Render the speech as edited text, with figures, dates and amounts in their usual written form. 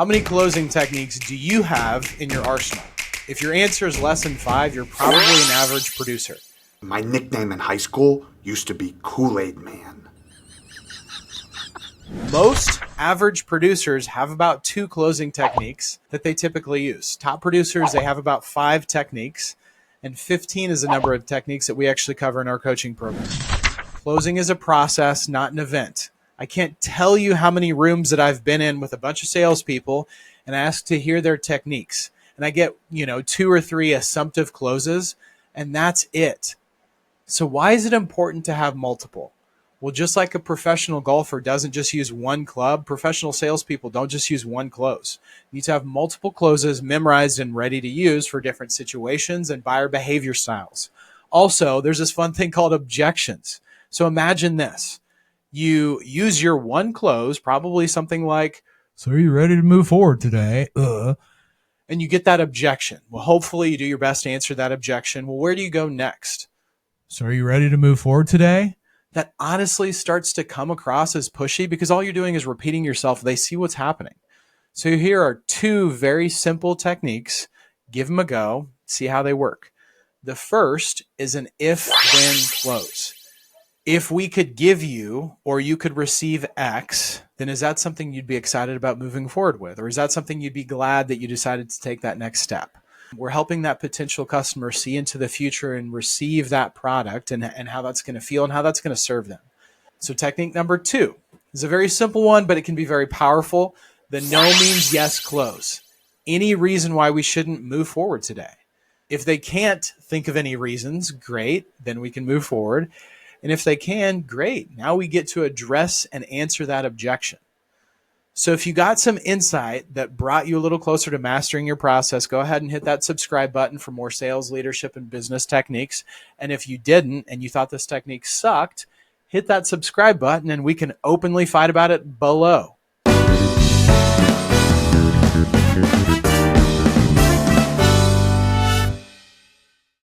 How many closing techniques do you have in your arsenal? If your answer is less than 5, you're probably an average producer. My nickname in high school used to be Kool-Aid Man. Most average producers have about 2 closing techniques that they typically use. Top producers, they have about 5 techniques, and 15 is the number of techniques that we actually cover in our coaching program. Closing is a process, not an event. I can't tell you how many rooms that I've been in with a bunch of salespeople and asked to hear their techniques. And I get, 2 or 3 assumptive closes, and that's it. So why is it important to have multiple? Well, just like a professional golfer doesn't just use one club, professional salespeople don't just use one close. You need to have multiple closes memorized and ready to use for different situations and buyer behavior styles. Also, there's this fun thing called objections. So imagine this. You use your one close, probably something like, "So are you ready to move forward today?" And you get that objection. Well, hopefully you do your best to answer that objection. Well, where do you go next? "So are you ready to move forward today?" That honestly starts to come across as pushy because all you're doing is repeating yourself. They see what's happening. So here are 2 very simple techniques. Give them a go, see how they work. The first is an if-then close. If we could give you or you could receive X, then is that something you'd be excited about moving forward with? Or is that something you'd be glad that you decided to take that next step? We're helping that potential customer see into the future and receive that product and how that's going to feel and how that's going to serve them. So technique number 2 is a very simple one, but it can be very powerful. The no means yes close. Any reason why we shouldn't move forward today? If they can't think of any reasons, great, then we can move forward. And if they can, great. Now we get to address and answer that objection. So if you got some insight that brought you a little closer to mastering your process, go ahead and hit that subscribe button for more sales, leadership, and business techniques. And if you didn't and you thought this technique sucked, hit that subscribe button and we can openly fight about it below.